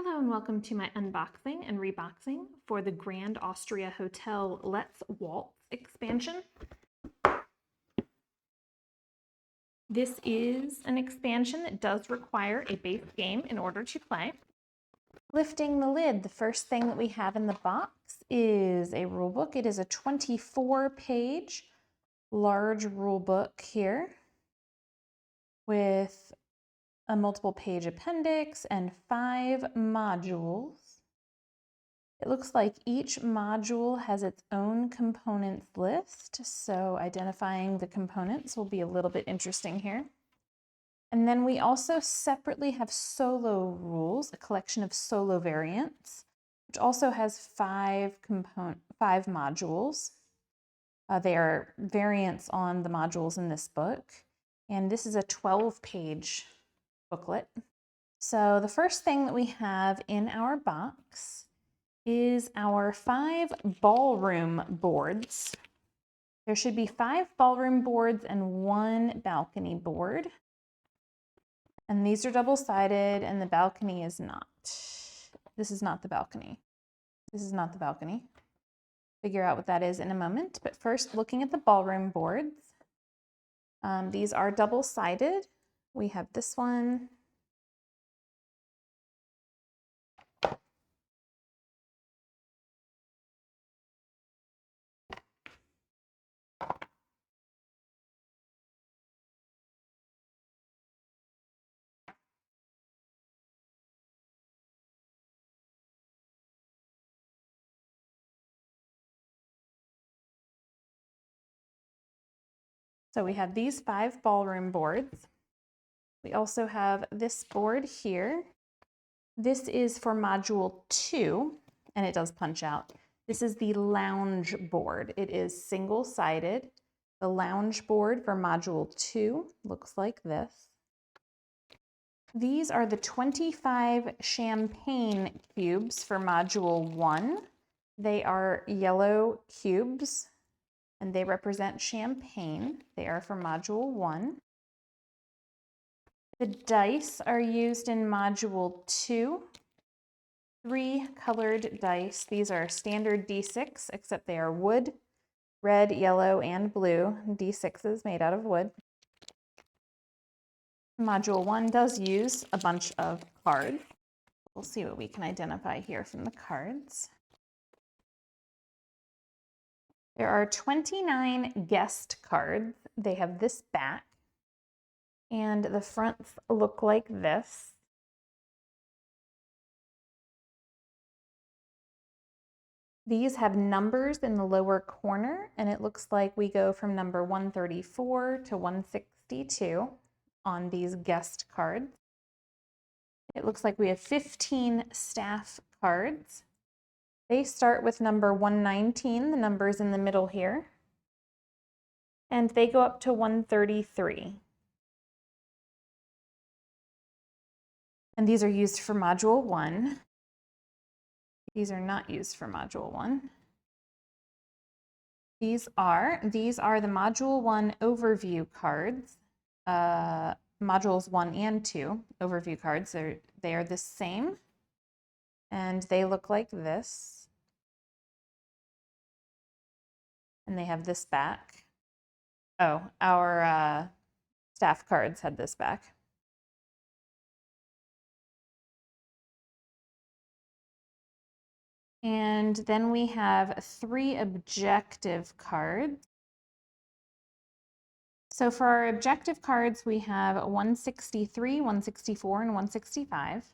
Hello and welcome to my unboxing and reboxing for the Grand Austria Hotel Let's Waltz expansion. This is an expansion that does require a base game in order to play. Lifting the lid, the first thing that we have in the box is a rule book. It is a 24-page large rule book here with a multiple page appendix and 5 modules. It looks like each module has its own components list, so identifying the components will be a little bit interesting here. And then we also separately have solo rules, a collection of solo variants, which also has 5 modules. They are variants on the modules in this book, and this is a 12-page booklet. So the first thing that we have in our box is our 5 ballroom boards. There should be 5 ballroom boards and 1 balcony board. And these are double-sided and the balcony is not. This is not the balcony. This is not the balcony. Figure out what that is in a moment. But first, looking at the ballroom boards. These are double-sided. We have this one. So we have these 5 ballroom boards. We also have this board here. This is for module 2, and it does punch out. This is the lounge board. It is single-sided. The lounge board for module 2 looks like this. These are the 25 champagne cubes for module 1. They are yellow cubes, and they represent champagne. They are for module 1. The dice are used in module 2. 3 colored dice. These are standard D6, except they are wood, red, yellow, and blue. D6s made out of wood. Module 1 does use a bunch of cards. We'll see what we can identify here from the cards. There are 29 guest cards. They have this back, and the fronts look like this. These have numbers in the lower corner, and it looks like we go from number 134 to 162 on these guest cards. It looks like we have 15 staff cards. They start with number 119, the numbers in the middle here, and they go up to 133. And these are used for module 1. These are not used for module 1. These are the module 1 overview cards. Modules 1 and 2 overview cards. They are the same, and they look like this. And they have this back. Oh, our staff cards had this back. And then we have 3 objective cards. So for our objective cards, we have 163, 164, and 165.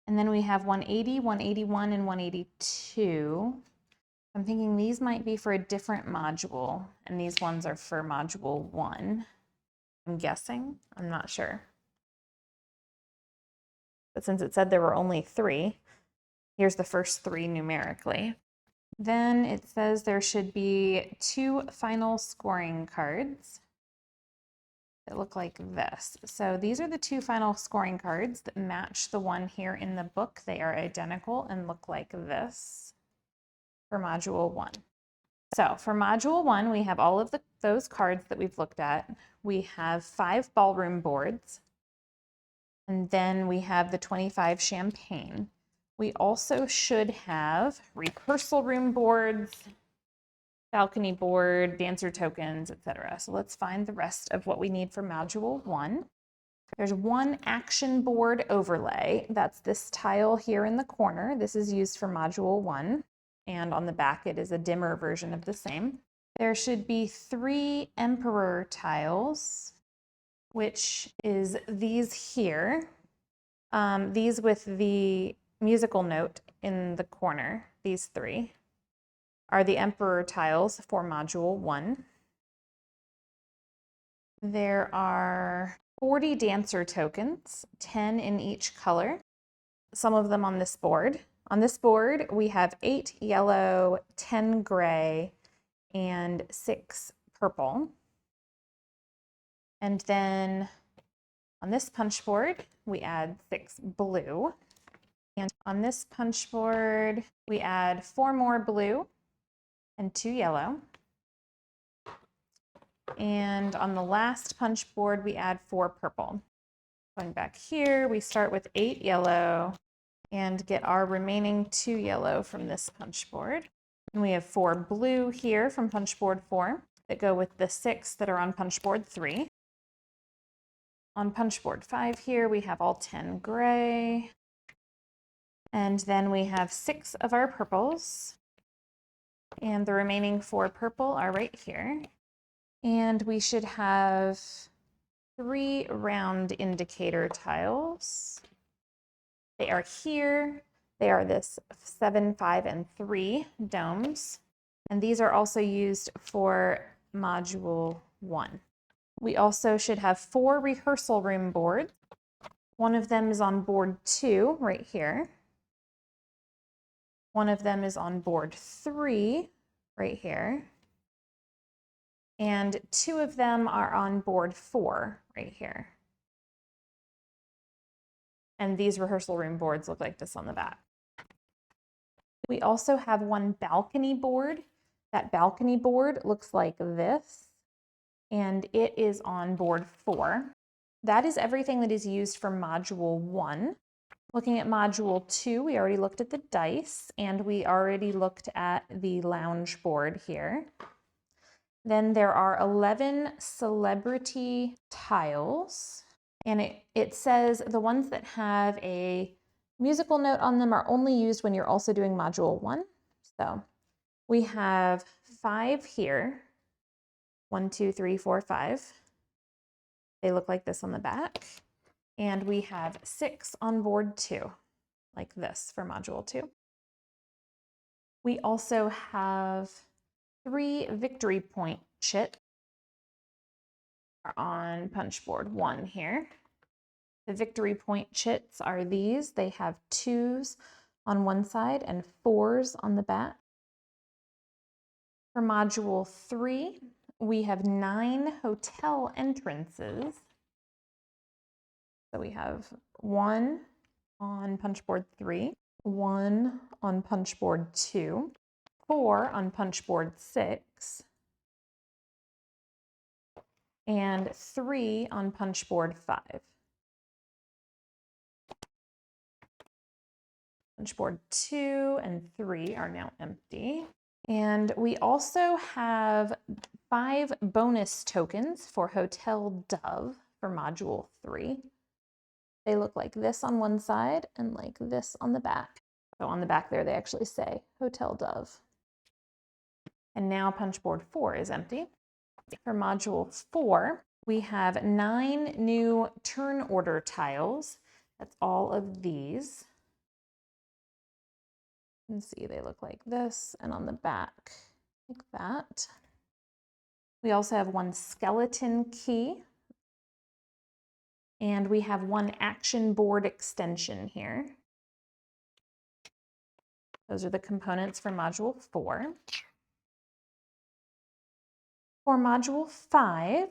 And then we have 180, 181, and 182. I'm thinking these might be for a different module, and these ones are for module 1. I'm guessing. I'm not sure. But since it said there were only 3, here's the first 3 numerically. Then it says there should be 2 final scoring cards that look like this. So these are the 2 final scoring cards that match the one here in the book. They are identical and look like this for module 1. So for module 1, we have all of those cards that we've looked at. We have 5 ballroom boards, and then we have the 25 champagne. We also should have rehearsal room boards, balcony board, dancer tokens, etc. So let's find the rest of what we need for Module 1. There's one action board overlay. That's this tile here in the corner. This is used for Module 1. And on the back, it is a dimmer version of the same. There should be 3 emperor tiles, which is these here. These with the musical note in the corner, these 3, are the emperor tiles for Module 1. There are 40 dancer tokens, 10 in each color, some of them on this board. On this board, we have 8 yellow, 10 gray, and 6 purple. And then on this punch board, we add 6 blue. And on this punch board, we add 4 more blue and 2 yellow. And on the last punch board, we add 4 purple. Going back here, we start with 8 yellow and get our remaining 2 yellow from this punch board. And we have 4 blue here from punch board 4 that go with the 6 that are on punch board 3. On punch board 5 here, we have all 10 gray. And then we have 6 of our purples. And the remaining 4 purple are right here. And we should have 3 round indicator tiles. They are here. They are this 7, 5, and 3 domes. And these are also used for Module 1. We also should have 4 rehearsal room boards. One of them is on board 2 right here. One of them is on board 3 right here. And 2 of them are on board 4 right here. And these rehearsal room boards look like this on the back. We also have 1 balcony board. That balcony board looks like this, and it is on board 4. That is everything that is used for Module 1. Looking at Module 2, we already looked at the dice, and we already looked at the lounge board here. Then there are 11 celebrity tiles, and it says the ones that have a musical note on them are only used when you're also doing Module 1. So we have 5 here. 1, 2, 3, 4, 5. They look like this on the back. And we have 6 on board 2, like this for Module 2. We also have 3 victory point chits on punch board 1 here. The victory point chits are these. They have 2s on one side and 4s on the back. For Module 3, we have 9 hotel entrances. So we have 1 on punch board 3, 1 on punch board 2, 4 on punch board 6, and 3 on punch board 5. Punch board 2 and 3 are now empty. And we also have 5 bonus tokens for Hotel Dove for Module 3. They look like this on one side and like this on the back. So on the back there, they actually say Hotel Dove. And now punch board 4 is empty. For Module 4, we have 9 new turn order tiles. That's all of these. You can see they look like this, and on the back, like that. We also have 1 skeleton key, and we have 1 action board extension here. Those are the components for Module 4. For Module 5,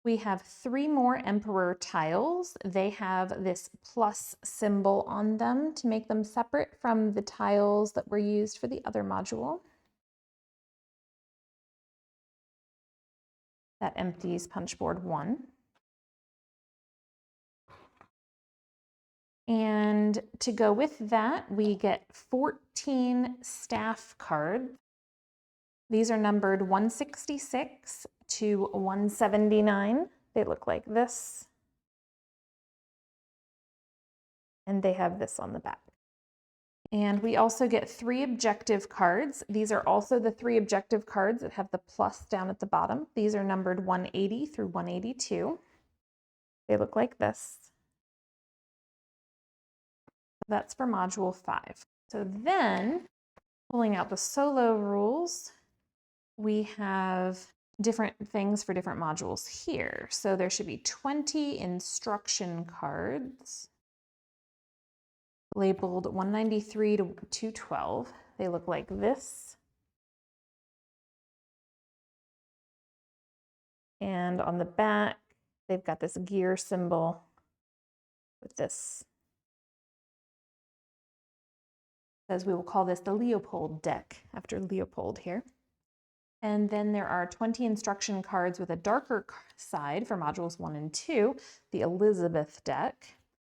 we have 3 more Emperor tiles. They have this plus symbol on them to make them separate from the tiles that were used for the other module. That empties punch board 1. And to go with that, we get 14 staff cards. These are numbered 166 to 179. They look like this. And they have this on the back. And we also get 3 objective cards. These are also the 3 objective cards that have the plus down at the bottom. These are numbered 180 through 182. They look like this. That's for Module 5. So then, pulling out the solo rules, we have different things for different modules here. So there should be 20 instruction cards labeled 193 to 212. They look like this. And on the back, they've got this gear symbol with this. As we will call this the Leopold deck, after Leopold here. And then there are 20 instruction cards with a darker side for modules 1 and 2, the Elizabeth deck,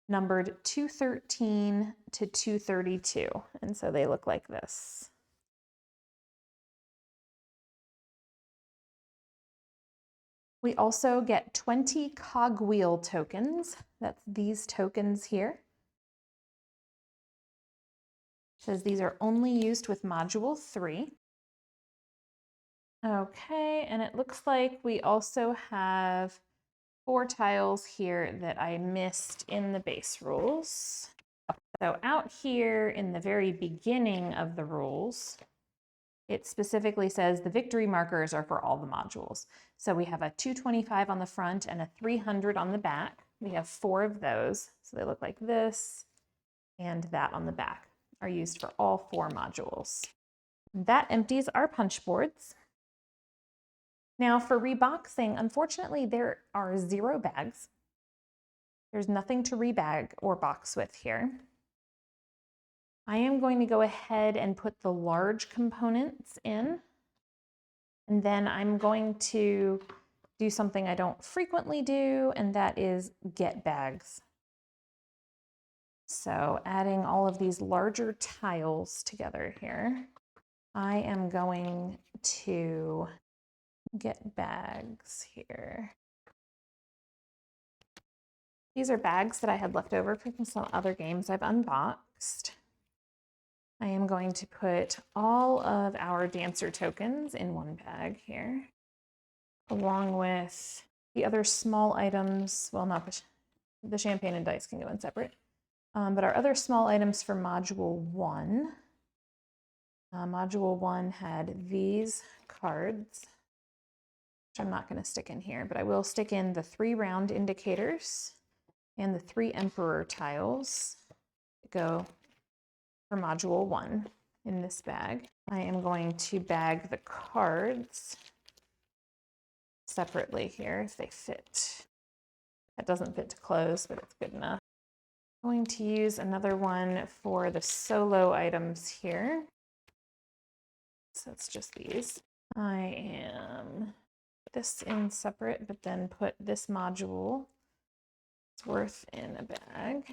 numbered 213 to 232. And so they look like this. We also get 20 cogwheel tokens. That's these tokens here. It says these are only used with module 3. Okay, and it looks like we also have 4 tiles here that I missed in the base rules. So out here in the very beginning of the rules, it specifically says the victory markers are for all the modules. So we have a 225 on the front and a 300 on the back. We have 4 of those. So they look like this, and that on the back are used for all 4 modules. That empties our punch boards. Now for reboxing, unfortunately, there are 0 bags. There's nothing to rebag or box with here. I am going to go ahead and put the large components in, and then I'm going to do something I don't frequently do, and that is get bags. So adding all of these larger tiles together here, I am going to get bags here. These are bags that I had left over from some other games I've unboxed. I am going to put all of our dancer tokens in one bag here, along with the other small items. Well, not the champagne and dice can go in separate, but our other small items for Module 1. Module 1 had these cards, which I'm not going to stick in here, but I will stick in the 3 round indicators and the 3 emperor tiles that go for Module 1 in this bag. I am going to bag the cards separately here if they fit. That doesn't fit to close, but it's good enough. I'm going to use another one for the solo items here. So it's just these. I am put this in separate, but then put this module worth in a bag.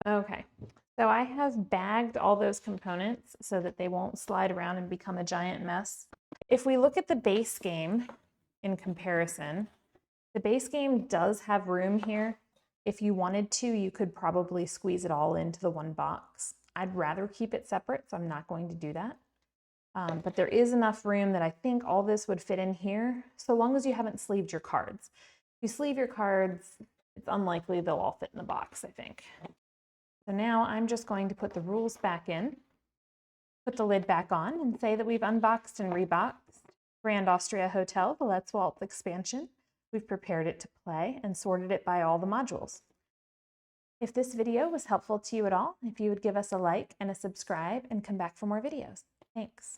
Okay, so I have bagged all those components so that they won't slide around and become a giant mess. If we look at the base game in comparison, the base game does have room here. If you wanted to, you could probably squeeze it all into the one box. I'd rather keep it separate, so I'm not going to do that. But there is enough room that I think all this would fit in here, so long as you haven't sleeved your cards. If you sleeve your cards, it's unlikely they'll all fit in the box, I think. So now I'm just going to put the rules back in, put the lid back on, and say that we've unboxed and reboxed Grand Austria Hotel, the Let's Waltz expansion. We've prepared it to play and sorted it by all the modules. If this video was helpful to you at all, if you would give us a like and a subscribe and come back for more videos. Thanks.